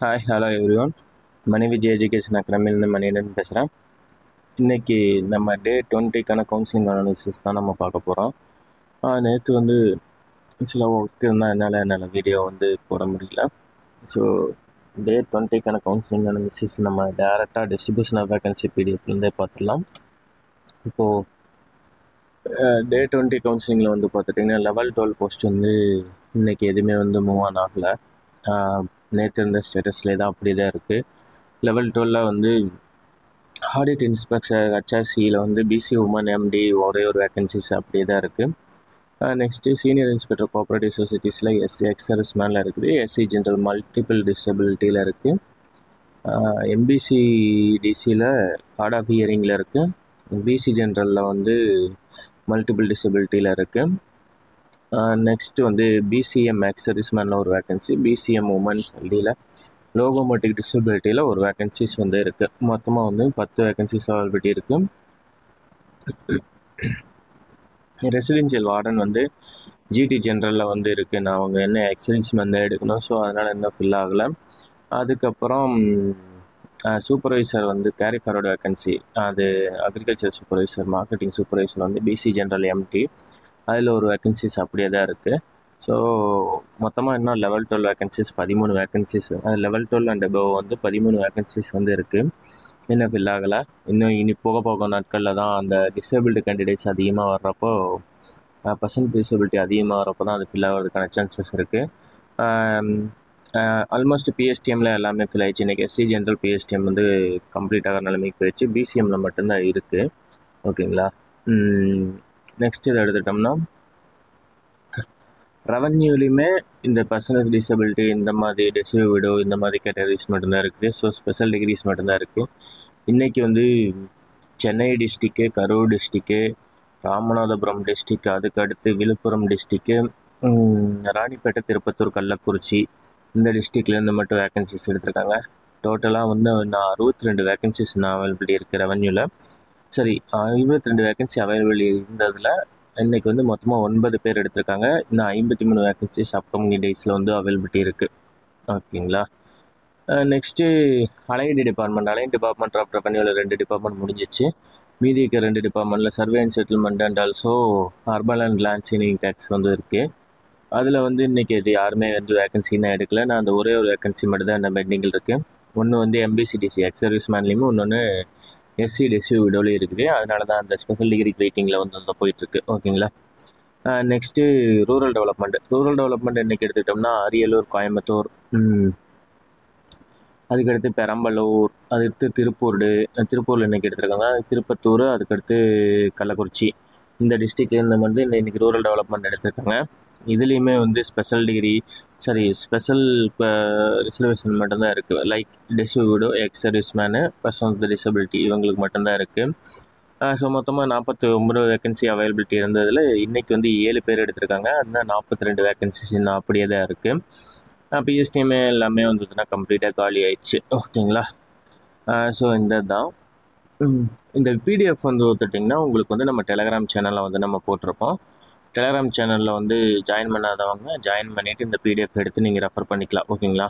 Hi hello everyone. Maniviji education அகாடமியிலேருந்து மணியன் பேசுகிறேன். இன்றைக்கி நம்ம டே 20க்கான கவுன்சிலிங் அனாலிசிஸ் தான் நம்ம பார்க்க போகிறோம். நேற்று வந்து சில ஒர்க் இருந்தால் என்னால் வீடியோ வந்து போட முடியல. ஸோ டே 20க்கான கவுன்சிலிங் அனாலிசிஸ் நம்ம டேரெக்டாக டிஸ்ட்ரிபியூஷன் ஆஃப் வேகன்சி பிடிஎஃப்லேருந்தே பார்த்துடலாம். இப்போது டே 20 கவுன்சிலிங்கில் வந்து பார்த்துட்டிங்கன்னா லெவல் 12 போஸ்ட் வந்து இன்றைக்கி எதுவுமே வந்து மூவ் ஆன் ஆகலை. நேற்று இருந்த ஸ்டேட்டஸ்லேயே தான் அப்படி தான் இருக்குது. லெவல் 12 வந்து ஆடிட் இன்ஸ்பெக்டர் ஹெச்ஆர்சியில் வந்து பிசி உமன் எம்டி ஒரே ஒரு வேக்கன்சிஸ் அப்படியே தான் இருக்குது. நெக்ஸ்ட்டு சீனியர் இன்ஸ்பெக்டர் கோஆப்ரேட்டிவ் சொசைட்டிஸில் எஸ்சி எக்ஸர்ஸ் மேனில் இருக்குது. எஸ்சி ஜென்ரல் மல்டிபிள் டிசபிலிட்டியில் இருக்குது. எம்பிசி டிசியில் ஹார்ட் ஆஃப் ஹியரிங்கில் இருக்குது. பிசி ஜென்ரலில் வந்து மல்டிபிள் டிசபிலிட்டியில் இருக்குது. நெக்ஸ்ட்டு வந்து பிசிஎம் எக்ஸர்ஸ் மேனில் ஒரு வேக்கன்சி, பிசிஎம் உமன்ஸ் எல்டியில் லோகோமோட்டிக் டிசபிலிட்டியில் ஒரு வேக்கன்சிஸ் வந்து இருக்குது. மொத்தமாக வந்து 10 வேக்கன்சிஸ் அவைலபிலிட்டி இருக்குது. ரெசிடென்ஷியல் வார்டன் வந்து ஜிடி ஜென்ரலில் வந்து இருக்குது. நான் அவங்க என்ன எக்ஸர்ஸ் வந்து எடுக்கணும், ஸோ அதனால் இன்னும் ஃபில் ஆகலை. அதுக்கப்புறம் சூப்பர்வைசர் வந்து கேரி ஃபார்வர்டு வேக்கன்சி, அது அக்ரிகல்ச்சர் சூப்பர்வைசர் மார்க்கெட்டிங் சூப்பர்வைசர் வந்து பிசி ஜென்ரல் எம்டி, அதில் ஒரு வேக்கன்சிஸ் அப்படியே தான் இருக்குது. ஸோ மொத்தமாக இன்னும் level 12 vacancies 13 vacancies, level 12 and above வந்து 13 வேக்கன்சிஸ் வந்து இருக்குது. இன்னும் ஃபில் ஆகலை. இன்னும் இனி போக நாட்களில் தான் அந்த டிசேபிள்டு கேண்டிடேட்ஸ் அதிகமாக வர்றப்போ, பர்சன்ட் டிசபிலிட்டி அதிகமாக வர்றப்போ தான் அது ஃபில் ஆகிறதுக்கான சான்சஸ் இருக்குது. ஆல்மோஸ்ட் பிஎஸ்டிஎம்மில் எல்லாமே ஃபில் ஆகிடுச்சு. இன்றைக்கி எஸ்சி ஜென்ரல் பிஎஸ்டிஎம் வந்து கம்ப்ளீட் ஆகிற நிலைமைக்கு போயிடுச்சு. பிசிஎம்மில் மட்டும்தான் இருக்குது. ஓகேங்களா. நெக்ஸ்ட் இதை எடுத்துட்டோம்னா ரெவன்யூலையுமே இந்த பர்சனல் டிசபிலிட்டி, இந்த மாதிரி டிசேபிள்டு, இந்த மாதிரி கேட்டகரிஸ் மட்டும்தான் இருக்குது. ஸோ ஸ்பெஷல் டிகிரிஸ் மட்டும்தான் இருக்குது. இன்றைக்கி வந்து சென்னை டிஸ்ட்ரிக்கு, கரூர் டிஸ்ட்ரிக்கு, ராமநாதபுரம் டிஸ்ட்ரிக், அதுக்கடுத்து விழுப்புரம் டிஸ்ட்ரிக்கு, ராணிப்பேட்டை, திருப்பத்தூர், கள்ளக்குறிச்சி, இந்த டிஸ்ட்ரிக்ட்லேருந்து மட்டும் வேக்கன்சிஸ் எடுத்திருக்காங்க. டோட்டலாக வந்து நான் 62 வேக்கன்சிஸ் நான் அவைலபிலிட்டி இருக்குது ரெவன்யூவில். சரி, 22 வேக்கன்சி அவைலபிலிட்டி இருந்ததில் இன்றைக்கி வந்து மொத்தமாக 9 பேர் எடுத்திருக்காங்க. இன்னும் 53 வேக்கன்சிஸ் அப்கமிங் டேஸில் வந்து அவைலபிலிட்டி இருக்குது. ஓகேங்களா. நெக்ஸ்ட்டு அலைன்டு டிபார்ட்மெண்ட் ஆஃப் ரெவன்யூவில் 2 டிபார்ட்மெண்ட் முடிஞ்சிச்சு. மீதி இருக்க 2 டிபார்ட்மெண்ட்டில் survey and settlement and also urban and land ceiling taxes வந்து இருக்குது. அதில் வந்து இன்றைக்கி இது யாருமே வந்து வேக்கன்சின்னு எடுக்கல. நான் அந்த ஒரே ஒரு வேக்கன்சி மட்டும் தான் இந்த பெண்டிங்கில் இருக்குது. ஒன்று வந்து எம்பிசிடிசி எக்ஸர்வீஸ் மேன்லேயுமே, இன்னொன்று எஸ்சி டிசி விடோலையும் இருக்குது. அதனால தான் அந்த ஸ்பெஷல் டிகிரி வெயிட்டிங்கில் வந்து போயிட்டுருக்கு. ஓகேங்களா. நெக்ஸ்ட்டு ரூரல் டெவலப்மெண்ட் இன்றைக்கி எடுத்துக்கிட்டோம்னா அரியலூர், கோயம்புத்தூர், அதுக்கடுத்து பெரம்பலூர், அதுக்கடுத்து திருப்பூரில் இன்றைக்கி எடுத்திருக்காங்க. திருப்பத்தூர், அதுக்கடுத்து கள்ளக்குறிச்சி, இந்த டிஸ்ட்ரிக்ட்லேருந்து வந்து இன்றைக்கி ரூரல் டெவலப்மெண்ட் எடுத்திருக்காங்க. இதுலேயுமே வந்து ஸ்பெஷல் ரிசர்வேஷன் மட்டும்தான் இருக்குது. Like disabled, ex service menu, person with disability, இவங்களுக்கு மட்டும்தான் இருக்குது. ஸோ மொத்தமாக 49 வேக்கன்சி அவைலபிலிட்டி இருந்ததில் இன்றைக்கி வந்து 7 பேர் எடுத்திருக்காங்க. அதுதான் 42 வேக்கன்சிஸ் இன்னும் அப்படியே தான் இருக்குது. பிஎஸ்டிஎம்ஏ எல்லாமே வந்ததுன்னா கம்ப்ளீட்டாக காலி ஆயிடுச்சு. ஓகேங்களா. ஸோ இந்த தான் இந்த பிடிஎஃப் வந்து ஒத்துட்டிங்கன்னா உங்களுக்கு வந்து நம்ம டெலகிராம் சேனலில் வந்து நம்ம போட்டிருப்போம். டெலகிராம் சேனலில் வந்து ஜாயின் பண்ணாதவங்க ஜாயின் பண்ணிவிட்டு இந்த பிடிஎஃப் எடுத்து நீங்கள் ரெஃபர் பண்ணிக்கலாம். ஓகேங்களா.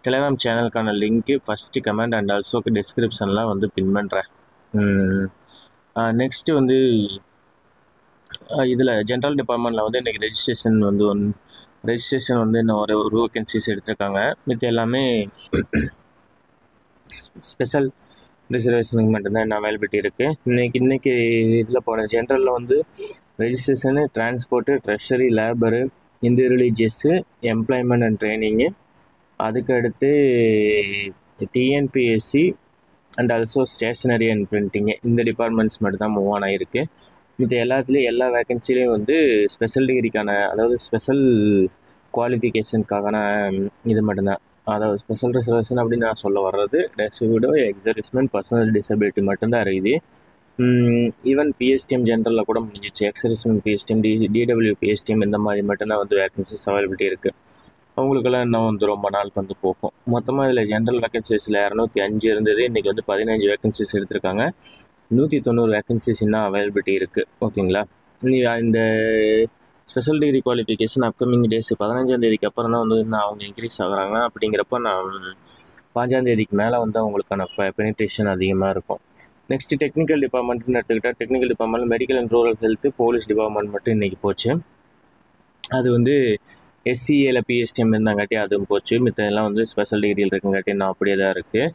டெலகிராம் சேனலுக்கான link first comment and also டிஸ்கிரிப்ஷனில் வந்து பின் பண்ணுறேன். நெக்ஸ்ட்டு வந்து இதில் ஜென்ரல் டிபார்ட்மெண்ட்டில் வந்து இன்றைக்கி ரெஜிஸ்ட்ரேஷன் வந்து இன்னும் ஒரு வேக்கன்சிஸ் எடுத்திருக்காங்க. மித்த எல்லாமே ஸ்பெஷல் ரிசர்வேஷனுக்கு மட்டும்தான் என்ன அவைலபிலிட்டி இருக்குது. இன்றைக்கி இதில் போன ஜென்ரலில் வந்து registration, transport, treasury, labour, Hindu religious, employment and training, அதுக்கடுத்து TNPSC and also stationery and printing, இந்த டிபார்ட்மெண்ட்ஸ் மட்டும் தான் மூவ் ஆன் ஆகிருக்கு. மித்த எல்லாத்துலேயும் எல்லா வேக்கன்சிலையும் வந்து ஸ்பெஷல் டிகிரிக்கான, அதாவது ஸ்பெஷல் குவாலிஃபிகேஷனுக்கான இது மட்டும்தான். அதாவது ஸ்பெஷல் ரிசர்வேஷன் அப்படின்னு நான் சொல்ல வர்றது டிசேபிள்டு, எக்ஸர்வீஸ்மென், பர்சனல் டிசபிலிட்டி மட்டும்தான் இருக்குது. ஈவன் பிஎஸ்டிஎம் ஜென்ரலில் கூட முடிஞ்சிச்சு. எக்ஸர்வீஸ்மென் பிஎஸ்டிஎம், டிடபிள்யூ பிஎஸ்டிஎம், இந்த மாதிரி மட்டும்தான் வந்து வேக்கன்சிஸ் அவைலபிலிட்டி இருக்குது. அவங்களுக்கெல்லாம் இன்னும் வந்து ரொம்ப நாள் வந்து போகும். மொத்தமாக இதில் ஜென்ரல் வேக்கன்சிஸில் 205 இருந்தது. இன்றைக்கி வந்து 15 வேக்கன்சிஸ் எடுத்திருக்காங்க. 190 வேக்கன்சிஸ் இன்னும் அவைலபிலிட்டி இருக்குது. ஓகேங்களா. இந்த special degree qualification upcoming days 15ஆம் தேதிக்கு அப்புறம் தான் வந்து அவங்க இன்க்ரீஸ் ஆகுறாங்க. அப்படிங்கிறப்ப நான் 5ஆம் தேதிக்கு மேலே வந்து அவங்களுக்கான பெனிட்ரேஷன் அதிகமாக இருக்கும். நெக்ஸ்ட்டு டெக்னிக்கல் டிபார்ட்மெண்ட்னு எடுத்துக்கிட்டால் technical department medical and rural health, police department மட்டும் இன்றைக்கி போச்சு. அது வந்து எஸ்சிஏல பிஎஸ்டிஎம் இருந்தாங்காட்டி அதுவும் போச்சு. மித்ததெல்லாம் வந்து ஸ்பெஷல் டிகிரியில் இருக்குங்காட்டி இன்னும் அப்படியே தான் இருக்குது.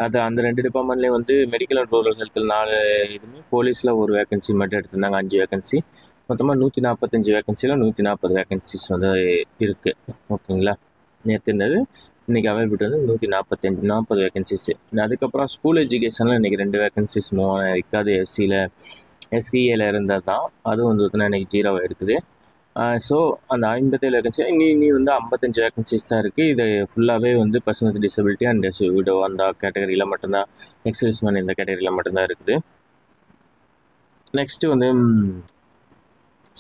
அது அந்த 2 டிபார்ட்மெண்ட்லேயும் வந்து மெடிக்கல் அண்ட் ரூரல் ஹெல்த்தில் 4 இதுவுமே, போலீஸில் ஒரு வேகன்சி மட்டும் எடுத்திருந்தாங்க, 5 வேகன்சி. மொத்தமாக 145 வேகன்சியில் 140 வேகன்சிஸ் வந்து இருக்குது. ஓகேங்களா, நேற்று இருந்தது, இன்றைக்கி அவைலபிலிட்டி வந்து 140 வேகன்சிஸு. அதுக்கப்புறம் ஸ்கூல் எஜுகேஷனில் இன்றைக்கி 2 வேகன்சிஸ் மூவ் ஆகிருக்கு. அது எஸ்சிஏல இருந்தால் தான், அதுவும் வந்து இன்றைக்கி 0 இருக்குது. ஸோ அந்த 57 வேகன்சி இனி வந்து 55 வேகன்சிஸ் தான் இருக்குது. இது ஃபுல்லாகவே வந்து person with disability and widow அந்த கேட்டகரியில் மட்டும்தான், எக்ஸர்விஸ்மேன் இந்த கேட்டகரியில் மட்டும்தான் இருக்குது. நெக்ஸ்ட்டு வந்து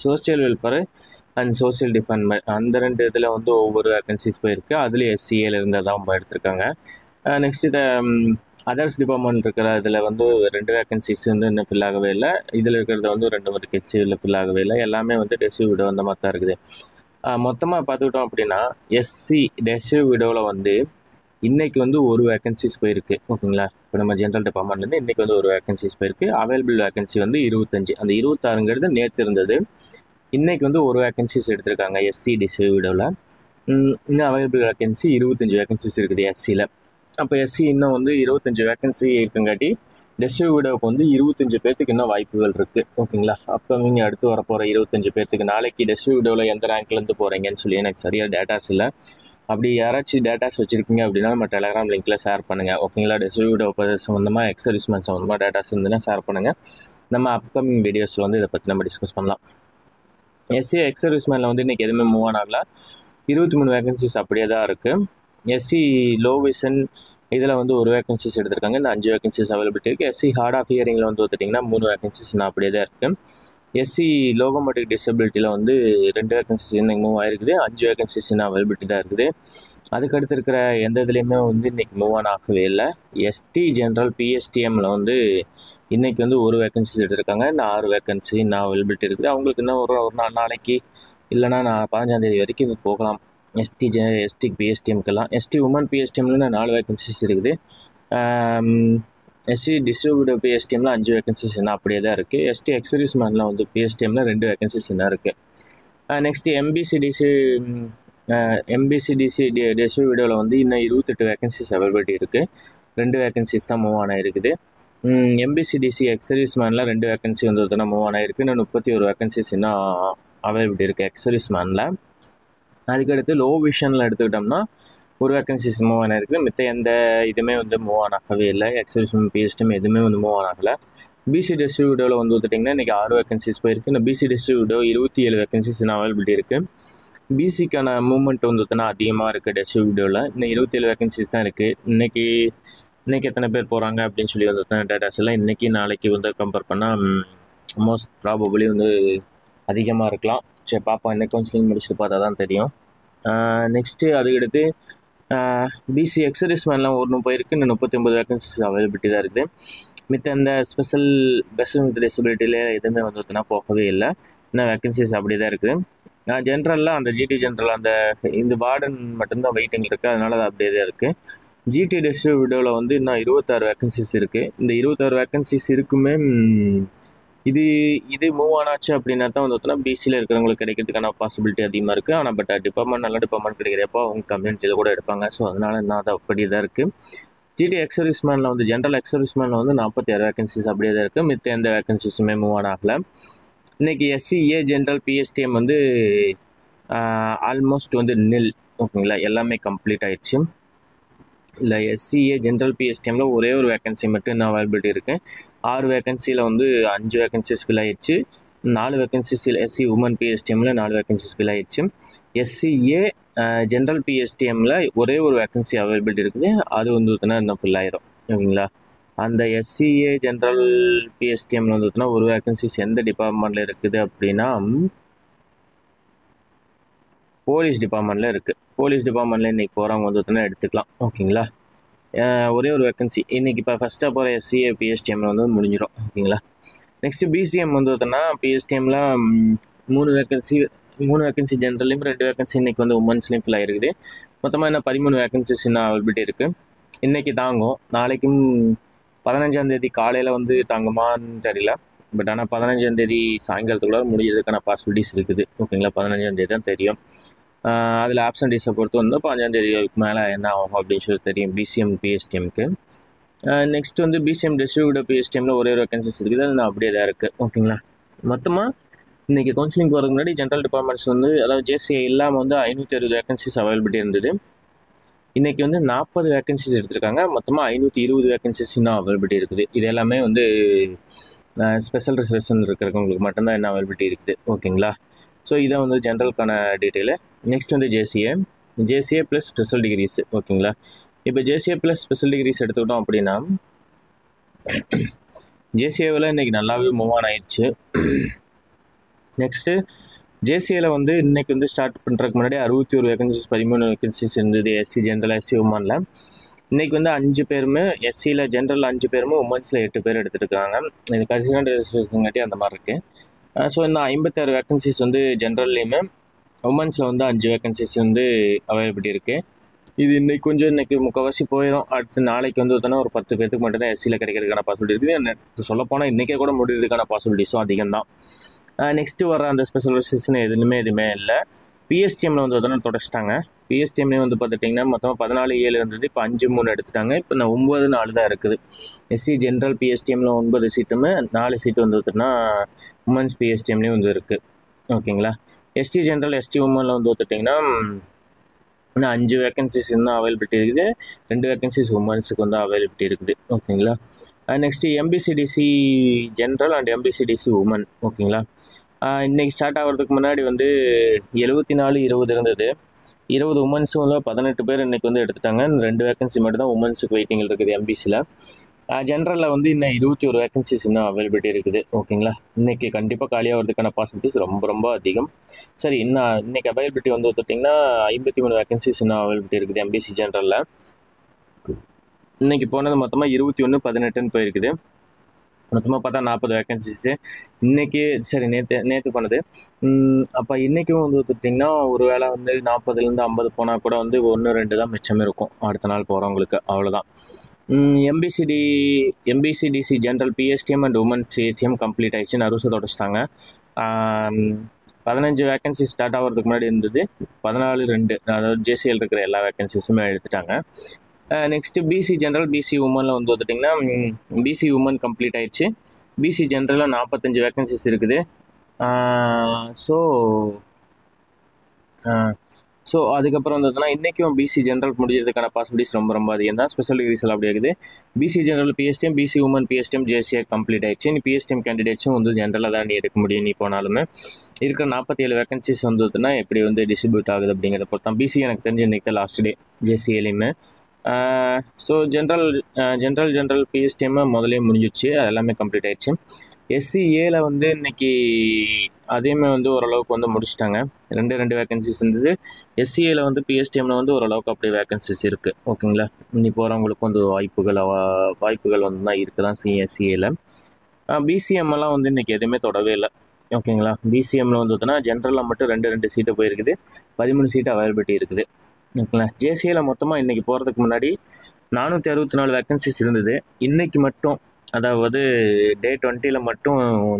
சோசியல் வெல்ஃபேர் அண்ட் சோசியல் டிஃபென்மெண்ட் அந்த 2 இதில் வந்து ஒவ்வொரு வேகன்சிஸ் போயிருக்கு. அதுலேயும் எஸ்சிஏல இருந்தால் தான் எடுத்திருக்காங்க. நெக்ஸ்ட்டு இந்த அதர்ஸ் டிபார்ட்மெண்ட் இருக்கிற இதில் வந்து 2 வேகன்சிஸ் வந்து இன்னும் ஃபில் ஆகவே இல்லை. இதில் இருக்கிறத வந்து 2 வேகன்சியில் ஃபில் ஆகவே இல்லை. எல்லாமே வந்து டெசிவ் விடோ அந்த மாதிரி தான் இருக்குது. மொத்தமாக பார்த்துக்கிட்டோம் அப்படின்னா எஸ்சி டெசிவ் விடோவில் வந்து இன்றைக்கி வந்து ஒரு வேகன்சிஸ் போயிருக்கு. ஓகேங்களா, இப்போ நம்ம ஜென்ரல் டிபார்ட்மெண்ட்லேருந்து இன்றைக்கி வந்து ஒரு வேகன்சிஸ் போயிருக்கு. அவைலபிள் வேகன்சி வந்து 25. அந்த 26ங்கிறது நேற்று இருந்தது. இன்றைக்கி வந்து ஒரு வேகன்சிஸ் எடுத்திருக்காங்க எஸ்சி டெசிவ் விடோவில். இன்னும் அவைலபிள் வேகன்சி 25 வேகன்சிஸ் இருக்குது எஸ்சியில். அப்போ எஸ்சி இன்னும் வந்து 25 வேகன்சி இருக்குங்காட்டி டெசிவ் விடோவுக்கு வந்து 25 பேர்த்துக்கு இன்னும் வாய்ப்புகள் இருக்குது. ஓகேங்களா, அப்போ நீங்கள் அடுத்து வரப்போகிற 25 பேர்த்துக்கு நாளைக்கு டெசிவ் விடோவில் எந்த ரேங்க்லேருந்து போகிறீங்கன்னு சொல்லி எனக்கு சரியாக டேட்டாஸ் இல்லை. அப்படி யாராச்சும் டேட்டாஸ் வச்சுருக்கீங்க அப்படின்னா நம்ம டெலகிராம் லிங்க்கில் ஷேர் பண்ணுங்கள். ஓகேங்களா, டெசிவ் விடோ சம்மந்தமாக எக்ஸர்விஸ்மெண்ட் சம்மந்தமாக டேட்டாஸ் இருந்துன்னா ஷேர் பண்ணுங்கள். நம்ம அப்கமிங் வீடியோஸில் வந்து இதை பற்றி நம்ம டிஸ்கஸ் பண்ணலாம். எஸ்சி எக்ஸர்விஸ்மேனில் வந்து இன்றைக்கி எதுவுமே மூவ் ஆனாகல. 23 வேகன்சிஸ் அப்படியே தான் இருக்குது. எஸ்சி லோ விஷன் இதில் வந்து ஒரு வேகன்சிஸ் எடுத்திருக்காங்க. இந்த 5 வேகன்சிஸ் அவைலபிலிட்டி இருக்குது. எஸ்சி ஹார்ட் ஆஃப் ஹியரிங்கில் வந்து பார்த்துட்டிங்கன்னா 3 வேகன்சிஸ் நான் அப்படியே தான் இருக்குது. எஸ்சி லோகோமோட்டிக் டிசபிலிட்டியில் வந்து 2 வேகன்சிஸ் இன்னைக்கு மூவ் ஆகிருக்குது. 5 வேகன்சிஸ் இன்னும் அவைலபிலிட்டி தான் இருக்குது. அதுக்கடுத்து இருக்கிற எந்த இதுலேயுமே வந்து இன்றைக்கி மூவ் ஆன் ஆகவே இல்லை. எஸ்டி ஜென்ரல் பிஎஸ்டிஎம்மில் வந்து இன்றைக்கி வந்து ஒரு வேகன்சிஸ் எடுத்திருக்காங்க. இந்த 6 வேகன்சி இன்னும் அவைலபிலிட்டி இருக்குது. அவங்களுக்கு இன்னும் ஒரு 4 நாளைக்கு இல்லைனா 15ஆம் தேதி வரைக்கும் இது போகலாம். எஸ்டி பிஎஸ்டிஎம்க்கெல்லாம். எஸ்டி உமன் பிஎஸ்டிஎம்ல 4 வேகன்சிஸ் இருக்குது. எஸ்சி டிஸ்ட்ரிபியூட்டிவ் பிஎஸ்டிஎம்ல 5 வேகன்சிஸ் என்ன அப்படியே தான் இருக்குது. எஸ்டி எக்ஸர்விஸ்மேனில் வந்து பிஎஸ்டிஎம்ல 2 வேகன்சிஸ் என்ன இருக்குது. நெக்ஸ்ட்டு எம்பிசிடிசி டெசிவ் விடோவில் வந்து இன்னும் 28 வேகன்சிஸ் அவைலபிலிட்டி இருக்குது. 2 வேகன்சிஸ் தான் மூவ் ஆன் ஆகிருக்குது. எம்பிசிடிசி எக்ஸர்விஸ்மேனில் 2 வேகன்சி வந்து மூவ் ஆன் ஆகிருக்கு. இன்னும் 31 வேகன்சிஸ் இன்னும் அவைலபிலிட்டி இருக்குது எக்ஸர்விஸ்மேனில். அதுக்கடுத்து லோ விஷனில் எடுத்துக்கிட்டோம்னா ஒரு வேகன்சிஸ் மூவ் ஆன் ஆகிருக்குது. மித்த எந்த இதுவுமே வந்து மூவ் ஆன் ஆகவே இல்லை. எக்ஸர்விஸ்மேன் பிஎஸ்டிஎம் எதுவுமே வந்து மூவ் ஆன் ஆகலை. பிசி டெஸ்ட் விடோவில் வந்து பார்த்திங்கன்னா இன்றைக்கி 6 வேகன்சிஸ் போயிருக்கு. இந்த பிசி டெஸ்ட் விடோ 27 வேகன்சிஸ் இன்னும் அவைலபிலிட்டி இருக்குது. பிசிக்கான மூவ்மெண்ட் வந்து பார்த்தோன்னா அதிகமாக இருக்குது டெஸ்ட் விடோவில். இன்னும் 27 வேகன்சிஸ் தான் இருக்குது. இன்றைக்கி எத்தனை பேர் போகிறாங்க அப்படின்னு சொல்லி வந்து டேட்டாஸ் எல்லாம் இன்றைக்கி நாளைக்கு வந்து கம்பேர் பண்ணால் மோஸ்ட் ப்ராபபிளி வந்து அதிகமாக இருக்கலாம். சரி பார்ப்போம், இன்னைக்கு கவுன்சிலிங் முடிச்சுட்டு பார்த்தா தான் தெரியும். நெக்ஸ்ட்டு அதுக்கடுத்து பிசி எக்ஸர்விஸ்மேன்லாம் ஒன்றும் போயிருக்கு. இன்னும் 39 வேகன்சிஸ் அவைலபிலிட்டி தான் இருக்குது. மித்த இந்த ஸ்பெஷல் பர்சன் வித் டிசபிலிட்டியில் எதுவுமே வந்து பார்த்தோன்னா போகவே இல்லை. இன்னும் வேகன்சிஸ் அப்படி தான் இருக்குது. ஜென்ரலில் அந்த ஜிடி ஜென்ரல் அந்த இந்த வார்டன் மட்டும்தான் வெயிட்டிங் இருக்குது. அதனால அது அப்படியே தான் இருக்குது. ஜிடி டெஸ்ட் விடோவில் வந்து இன்னும் 26 வேகன்சிஸ் இருக்குது. இந்த 26 வேகன்சிஸ் இருக்குமே இது மூவ் ஆனாச்சு அப்படின்னா தான் வந்து பார்த்தோன்னா பிசியில் இருக்கிறவங்களுக்கு கிடைக்கிறதுக்கான பாசிபிலிட்டி அதிகமாக இருக்குது. ஆனால் பட் டிபார்ட்மெண்ட் நல்ல டிபார்ட்மெண்ட் கிடைக்கிறப்போ அவங்க கம்யூனிட்டியில் கூட எடுப்பாங்க. ஸோ அதனால் இன்னும் அது அப்படி தான் இருக்குது. ஜிடி எக்ஸர்விஸ்மேனில் வந்து ஜென்ரல் எக்ஸர்விஸ்மேனில் வந்து 46 வேகன்சிஸ் அப்படியே தான் இருக்குது. மித்த எந்த வேகன்சிஸுமே மூவ் ஆன் ஆகலை. இன்றைக்கி எஸ்சிஏ ஜென்ரல் பிஎஸ்டிஎம் வந்து ஆல்மோஸ்ட் வந்து நில். ஓகேங்களா, எல்லாமே கம்ப்ளீட் ஆயிடுச்சு. இல்லை எஸ்சிஏ ஜென்ரல் பிஎஸ்டிஎம்மில் ஒரே ஒரு வேகன்சி மட்டும் இன்னும் அவைலபிலிட்டி இருக்குது. 6 வேகன்சியில் வந்து 5 வேகன்சிஸ் ஃபில் ஆகிடுச்சு. 4 வேகன்சிஸில் எஸ்சி உமன் பிஎஸ்டிஎம்மில் 4 வேகன்சிஸ் ஃபில் ஆகிடுச்சு. எஸ்சிஏ ஜென்ரல் பிஎஸ்டிஎம்மில் ஒரே ஒரு வேகன்சி அவைலபிலிட்டி இருக்குது. அது வந்து இன்னும் ஃபில் ஆயிரும். ஓகேங்களா, அந்த எஸ்சிஏ ஜென்ரல் பிஎஸ்டிஎம்மில் வந்து ஒரு வேகன்சிஸ் எந்த டிபார்ட்மெண்ட்டில் இருக்குது அப்படின்னா போலீஸ் டிபார்ட்மெண்ட்டில் இருக்குது. போலீஸ் டிபார்ட்மெண்ட்டில் இன்றைக்கி போகிறவங்க வந்து எடுத்துக்கலாம். ஓகேங்களா, ஒரே ஒரு வேகன்சி இன்றைக்கி இப்போ ஃபஸ்ட்டாக போகிற எஸ்சிஏ பிஎஸ்டிஎம்மில் வந்து முடிஞ்சிடும். ஓகேங்களா, நெக்ஸ்ட்டு பிசிஎம் வந்து பார்த்தோன்னா பிஎஸ்டிஎம்மில் 3 வேகன்சி 3 வேகன்சி ஜென்ரல்லையும் 2 வேகன்சி இன்றைக்கி வந்து உமன்ஸ்லேயும் ஃபில் ஆகிருக்குது. மொத்தமாக என்ன 13 வேகன்சிஸ் இன்னும் அவைலபிலிட்டி இருக்குது. இன்றைக்கி தாங்கும், நாளைக்கும் 15ஆந்தேதி காலையில் வந்து தாங்குமான்னு தெரியல. பட் ஆனால் 15ஆந்தேதி சாயங்காலத்துக்குள்ள முடிஞ்சதுக்கான பாசிபிலிட்டிஸ் இருக்குது. ஓகேங்களா, 15ஆந்தேதி தான் தெரியும். அதில் ஆப்சன்டீஸை பொறுத்து வந்து 15ஆந்தேதிக்கு மேலே என்ன ஆகும் அப்படின்னு சொல்லி தெரியும் பிசிஎம் பிஎஸ்டிஎம்க்கு. நெக்ஸ்ட் வந்து பிசிஎம் டிஸ்ட்ரிபியூட்டர் பிஎஸ்டிஎம்மில் ஒரே ஒரு வேகன்சிஸ் இருக்குது, அது அப்படியே தான் இருக்குது. ஓகேங்களா, மொத்தமாக இன்றைக்கி கவுன்சிலிங் போகிறதுக்கு முன்னாடி ஜென்ரல் டிபார்ட்மெண்ட்ஸ் வந்து அதாவது ஜேசிஐ இல்லாமல் வந்து 560 வேகன்சிஸ் அவைலபிலிட்டி இருந்தது. இன்றைக்கி வந்து 40 வேகன்சிஸ் எடுத்திருக்காங்க. மொத்தமாக 520 வேகன்சிஸ் இன்னும் அவைலபிலிட்டி இருக்குது. இது எல்லாமே வந்து ஸ்பெஷல் ரிசர்வேஷன் இருக்கிறவங்களுக்கு மட்டும்தான் என்ன அவைலபிலிட்டி இருக்குது. ஓகேங்களா, ஸோ இதை வந்து ஜென்ரலுக்கான டீட்டெயிலு. நெக்ஸ்ட் வந்து ஜேசிஏ ப்ளஸ் ஸ்பெஷல் டிகிரிஸ். ஓகேங்களா, இப்போ ஜேசிஏ ப்ளஸ் ஸ்பெஷல் டிகிரிஸ் எடுத்துக்கிட்டோம் அப்படின்னா ஜேசிஏவில் இன்றைக்கி நல்லாவே மூவ் ஆன் ஆயிடுச்சு. நெக்ஸ்ட்டு ஜேசிஏல வந்து இன்றைக்கி வந்து ஸ்டார்ட் பண்ணுறதுக்கு முன்னாடி 61 வேகன்சிஸ் 13 வேகன்சிஸ் இருந்தது எஸ்சி ஜென்ரல் எஸ்சி உமனில். இன்றைக்கி வந்து 5 பேருமே எஸ்சியில் ஜென்ரல் 5 பேருமே உமன்ஸில் 8 பேர் எடுத்துருக்காங்க. இது கன்சிடர் ரிசர்வேஷன்காட்டி அந்த மாதிரி இருக்குது. ஸோ இந்த 56 வேகன்சிஸ் வந்து ஜென்ரல்லையுமே உமன்ஸில் வந்து 5 வேகன்சிஸ் வந்து அவைலபிலிட்டி இருக்குது. இது இன்றைக்கி முக்கால்வாசி போயிடும். அடுத்து நாளைக்கு வந்து பார்த்தோன்னா ஒரு 10 பேருக்கு மட்டும்தான் எஸ்சியில் கிடைக்கிறதுக்கான பாசிபிலிட்டி இருக்குது. சொல்லப்போனால் இன்றைக்கே கூட முடிகிறதுக்கான பாசிபிலிட்டிஸும் அதிகம் தான். நெக்ஸ்ட்டு வர அந்த ஸ்பெஷல் ரிசர்வேஷன் எதுவுமே இல்லை. பிஎஸ்டிஎம்மில் வந்து பார்த்தோன்னா தொடச்சிட்டாங்க. பிஎஸ்டிஎம்லேயும் வந்து பார்த்துட்டிங்கன்னா மொத்தமாக 14/7 இருந்தது, இப்போ 5/3 எடுத்துட்டாங்க. இப்போ 9/4 தான் இருக்குது. எஸ்சி ஜென்ரல் பிஎஸ்டிஎம்மில் 9 சீட்டுமே 4 சீட்டு வந்து பார்த்தோன்னா உமன்ஸ் பிஎஸ்டிஎம்லேயும் வந்து இருக்குது. ஓகேங்களா, எஸ்டி ஜென்ரல் எஸ்டி உமனில் வந்து பார்த்துட்டிங்கன்னா இன்னும் 5 வேகன்சிஸ் இன்னும் அவைலபிலிட்டி இருக்குது. 2 வேகன்சிஸ் உமன்ஸுக்கு வந்து அவைலபிலிட்டி இருக்குது. ஓகேங்களா, நெக்ஸ்ட்டு எம்பிசிடிசி ஜென்ரல் அண்ட் எம்பிசிடிசி உமன். ஓகேங்களா, இன்றைக்கி ஸ்டார்ட் ஆகிறதுக்கு முன்னாடி வந்து 74-20 இருந்தது. 20 உமன்ஸும் வந்து 18 பேர் இன்றைக்கி வந்து எடுத்துட்டாங்க. 2 வேகன்சி மட்டும் தான் உமன்ஸுக்கு வெயிட்டிங்கில் இருக்குது எம்பிசியில். ஜென்ரலில் வந்து இன்னும் 21 வேகன்சிஸ் இன்னும் அவைலபிலிட்டி இருக்குது. ஓகேங்களா, இன்றைக்கி கண்டிப்பாக காலியாக வரதுக்கான பாசிபிலிட்டிஸ் ரொம்ப அதிகம். சரி, இன்றைக்கி அவைலபிலிட்டி வந்து பார்த்திங்கன்னா 53 வேகன்சிஸ் இன்னும் அவைலபிலிட்டி இருக்குது எம்பிசி ஜென்ரலில். இன்றைக்கி போனது மொத்தமாக 21-18 போயிருக்குது. மொத்தமாக பார்த்தா 40 வேகன்சிஸு இன்றைக்கி. சரி, நேற்று பண்ணது. அப்போ இன்றைக்கும் வந்து பார்த்திங்கன்னா ஒரு வேளை வந்து 40லேருந்து 50 போனால் கூட வந்து 1-2 தான் மிச்சம் இருக்கும் அடுத்த நாள் போகிறவங்களுக்கு. அவ்வளோதான். MBCDC general PSTM and women PSTM complete ஆகிடுச்சு. நருசை தொடச்சிட்டாங்க. 15 வேகன்சி ஸ்டார்ட் ஆகிறதுக்கு முன்னாடி இருந்தது. 14-2 அதாவது ஜேசிஎல் இருக்கிற எல்லா வேகன்சிஸுமே எடுத்துட்டாங்க. நெக்ஸ்ட்டு பிசி ஜென்ரல் பிசி உமனில் வந்து பார்த்துட்டிங்கன்னா பிசி உமன் கம்ப்ளீட் ஆகிடுச்சு. பிசி ஜென்ரலில் 45 வேகன்சிஸ் இருக்குது. ஸோ அதுக்கப்புறம் வந்து பார்த்தோன்னா இன்றைக்கும் பிசி ஜென்ரல் முடிஞ்சதுக்கான பாசிபிலிட்டிஸ் ரொம்ப அதிகம் தான். ஸ்பெஷல் டிகிரிஸ் எல்லாம் அப்படி இருக்குது. BC general PSTM BC women PSTM JCA complete ஆகிடுச்சு. நீ பிஎஸ்டிஎம் கேண்டிடேட்ஸும் வந்து ஜென்ரலாக தான் நீ எடுக்க முடியும். நீ போனாலுமே இருக்கிற 47 வேகன்சிஸ் வந்து பார்த்தோன்னா எப்படி வந்து டிஸ்ட்ரிபியூட் ஆகுது அப்படிங்கிறத பொறுத்தான். பிசி எனக்கு தெரிஞ்ச இன்றைக்கி தான் லாஸ்ட் டே ஜேசிஏலையுமே. ஸோ ஜென்ரல் பிஎஸ்டிஎம் முதலே முடிஞ்சிடுச்சு, அது எல்லாமே கம்ப்ளீட் ஆகிடுச்சு. எஸ்சிஏல வந்து இன்றைக்கி அதையுமே வந்து ஓரளவுக்கு வந்து முடிச்சிட்டாங்க. 2 வேகன்சிஸ் இருந்தது. எஸ்சிஏல வந்து பிஎஸ்டிஎம்மில் வந்து ஓரளவுக்கு அப்படியே வேகன்சிஸ் இருக்குது. ஓகேங்களா, இன்னி போகிறவங்களுக்கும் வந்து வாய்ப்புகள் வந்து தான் இருக்குது தான் எஸ்சிஏல. பிசிஎம்மெல்லாம் வந்து இன்றைக்கி எதுவுமே தொடவே இல்லை. ஓகேங்களா, பிசிஎம்மில் வந்து பார்த்தோன்னா ஜென்ரலில் மட்டும் 2 சீட்டு போயிருக்குது. 13 சீட்டு அவைலபிலிட்டி இருக்குது. ஓகேங்களா, ஜேசிஏல மொத்தமாக இன்றைக்கி போகிறதுக்கு முன்னாடி 464 வேகன்சிஸ் இருந்தது. இன்றைக்கி மட்டும் அதாவது டே 20ல் மட்டும்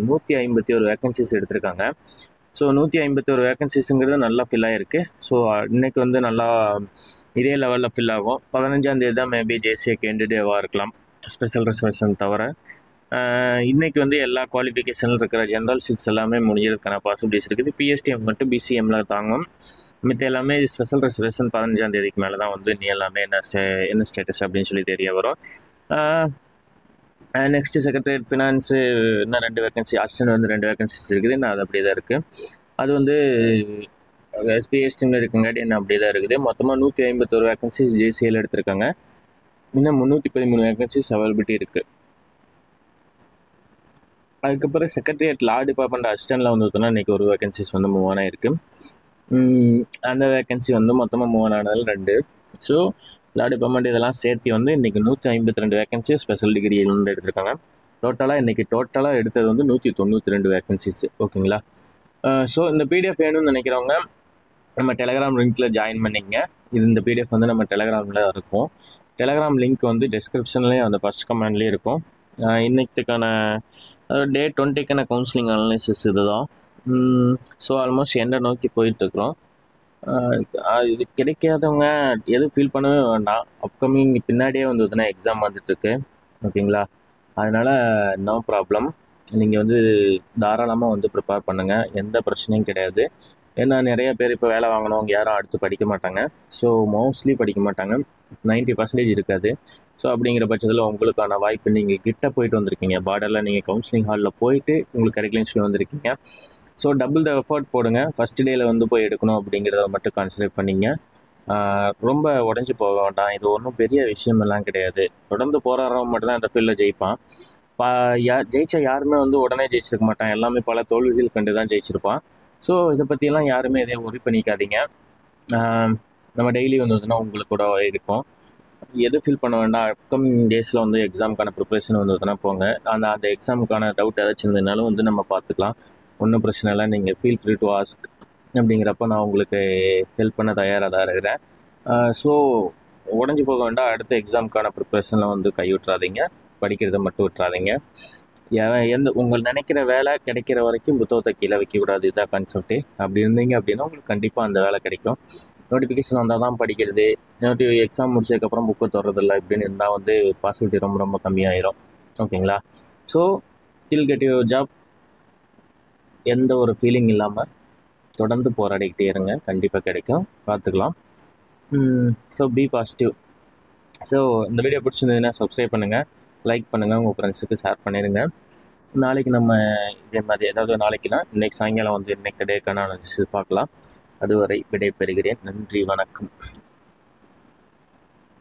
151 வேகன்சிஸ் எடுத்திருக்காங்க. ஸோ 151 வேகன்சிஸுங்கிறது நல்லா ஃபில் ஆகிருக்கு. ஸோ இன்றைக்கி வந்து நல்லா இதே லெவலில் ஃபில் ஆகும். 15ஆந்தேதி தான் மேபி ஜேசிஏ கேண்டிடேவாக இருக்கலாம், ஸ்பெஷல் ரிசர்வேஷன் தவிர. இன்றைக்கி வந்து எல்லா குவாலிஃபிகேஷனில் இருக்கிற ஜென்ரல் சீட்ஸ் எல்லாமே முடிஞ்சதுக்கான பாசிபிலிட்டிஸ் இருக்குது. பிஎஸ்டிஎம் மட்டும் பிசிஎம்மில் தாங்கும். மித்த எல்லாமே ஸ்பெஷல் ரிசர்வேஷன் 15ஆந்தேதிக்கு மேலே தான் வந்து நீ எல்லாமே என்ன ஸ்டேட்டஸ் அப்படின்னு சொல்லி தெரிய வரும். நெக்ஸ்ட்டு செக்ரட்டரியேட் ஃபினான்ஸு இன்னும் 2 வேகன்சி, அசிஸ்டன்ட் வந்து 2 வேகன்சிஸ் இருக்குது. இன்னும் அது அப்படியே தான் இருக்குது. அது வந்து எஸ்பிஎஸ்டியில் இருக்குங்காட்டி என்ன அப்படியே தான் இருக்குது. மொத்தமாக 151 வேகன்சிஸ் ஜேசிஏல எடுத்திருக்காங்க. இன்னும் 313 வேகன்சிஸ் அவைலபிலிட்டி இருக்குது. அதுக்கப்புறம் செக்ரட்டரியேட் லா டிபார்ட்மெண்ட் அசிஸ்டண்ட்டில் வந்து பார்த்தோன்னா இன்றைக்கி ஒரு வேகன்சிஸ் வந்து மூவ் ஆன இருக்குது. அந்த வேகன்சி வந்து மொத்தமாக மூவ் ஆனதில் 2. ஸோ லா டிபார்ட்மெண்ட் இதெல்லாம் சேர்த்து வந்து இன்றைக்கி 152 வேகன்சி ஸ்பெஷல் டிகிரி எடுத்திருக்காங்க. டோட்டலாக எடுத்தது வந்து 192 வேகன்சிஸ். ஓகேங்களா, ஸோ இந்த பிடிஎஃப் வேணும்னு நினைக்கிறவங்க நம்ம டெலகிராம் லிங்க்கில் ஜாயின் பண்ணிங்க. இந்த பிடிஎஃப் வந்து நம்ம டெலகிராமில் இருக்கும். டெலகிராம் லிங்க் வந்து டிஸ்கிரிப்ஷன்லேயே அந்த ஃபஸ்ட் கமெண்ட்லேயே இருக்கும். இன்னைக்கான டே 20க்கான கவுன்சிலிங் அனாலிசிஸ் இது தான். ஸோ ஆல்மோஸ்ட் எண்டை நோக்கி போயிட்டுருக்குறோம். இது கிடைக்காதவங்க எதுவும் ஃபீல் பண்ணவே வேண்டாம். அப்கமிங் பின்னாடியே வந்து பார்த்தீங்கன்னா எக்ஸாம் வந்துட்டுருக்கு, ஓகேங்களா? அதனால் நோ ப்ராப்ளம். நீங்கள் வந்து தாராளமாக வந்து ப்ரிப்பேர் பண்ணுங்கள், எந்த பிரச்சனையும் கிடையாது. ஏன்னா நிறைய பேர் இப்போ வேலை வாங்கினவங்க யாரும் அடுத்து படிக்க மாட்டாங்க. ஸோ மோஸ்ட்லி படிக்க மாட்டாங்க, 90% இருக்காது. ஸோ அப்படிங்கிற பட்சத்தில் உங்களுக்கான வாய்ப்பு, நீங்கள் கிட்ட போயிட்டு வந்திருக்கீங்க, பார்டரில் நீங்கள் கவுன்சிலிங் ஹாலில் போயிட்டு உங்களுக்கு கிடைக்கலன்னு சொல்லி வந்திருக்கீங்க. ஸோ டபுள் த எஃபர்ட் போடுங்க. ஃபஸ்ட் டேயில் வந்து போய் எடுக்கணும் அப்படிங்கிறத மட்டும் கான்சன்ட்ரேட் பண்ணிங்க. ரொம்ப உடஞ்சி போக வேண்டாம். இது ஒன்றும் பெரிய விஷயமெல்லாம் கிடையாது. தொடர்ந்து போராடுறவங்க மட்டும் தான் இந்த ஃபீல்டில் ஜெயிப்பான். ஜெயிச்ச யாருமே வந்து உடனே ஜெயிச்சிருக்க மாட்டான். எல்லாமே பல தோல்விகள் கண்டு தான் ஜெயிச்சிருப்பான். ஸோ இதை பற்றியெல்லாம் யாருமே எதையும் ஒரி பண்ணிக்காதீங்க. நம்ம டெய்லி வந்து உங்களுக்கு கூட இருக்கும். எது ஃபீல் பண்ண வேண்டாம். அப்கமிங் டேஸில் வந்து எக்ஸாமுக்கான ப்ரிப்ரேஷன் வந்து போங்க. அந்த எக்ஸாமுக்கான டவுட் ஏதாச்சும் இருந்ததுனாலும் வந்து நம்ம பார்த்துக்கலாம், ஒன்றும் பிரச்சனை இல்லை. நீங்கள் ஃபீல் ஃப்ரீ டு ஆஸ்க். அப்படிங்கிறப்ப நான் உங்களுக்கு ஹெல்ப் பண்ண தயாராக தான் இருக்கிறேன். ஸோ உடஞ்சி போக வேண்டாம். அடுத்த எக்ஸாமுக்கான ப்ரிப்ரேஷனில் வந்து கை விட்டுறாதீங்க, படிக்கிறத மட்டும் விட்டுறாதீங்க. உங்கள் நினைக்கிற வேலை கிடைக்கிற வரைக்கும் புத்தகத்தை கீழே வைக்கக்கூடாது, இதுதான் கான்செப்ட்டு. அப்படி இருந்தீங்க அப்படின்னா உங்களுக்கு கண்டிப்பாக அந்த வேலை கிடைக்கும். நோட்டிஃபிகேஷன் வந்தால் தான் படிக்கிறது, எக்ஸாம் முடிச்சதுக்கப்புறம் புக்கு தொடரதில்லை இப்படின்னு இருந்தால் வந்து பாசிபிலிட்டி ரொம்ப ரொம்ப கம்மியாயிரும், ஓகேங்களா? So till get you job, எந்த ஒரு ஃபீலிங் இல்லாமல் தொடர்ந்து போராடிக்கிட்டே இருங்க, கண்டிப்பாக கிடைக்கும், பார்த்துக்கலாம். So be positive. ஸோ இந்த வீடியோ பிடிச்சிருந்ததுன்னா சப்ஸ்கிரைப் பண்ணுங்கள், லைக் பண்ணுங்கள், உங்கள் ஃப்ரெண்ட்ஸுக்கு ஷேர் பண்ணிடுங்க. நாளைக்கு நம்ம இதே மாதிரி ஏதாவது நாளைக்குனா இன்றைக்கி சாயங்காலம் வந்து இன்னைக்கு டேக்கான அனாலிசிஸ் பார்க்கலாம். அதுவரை விடை பெறுகிறேன். நன்றி, வணக்கம்.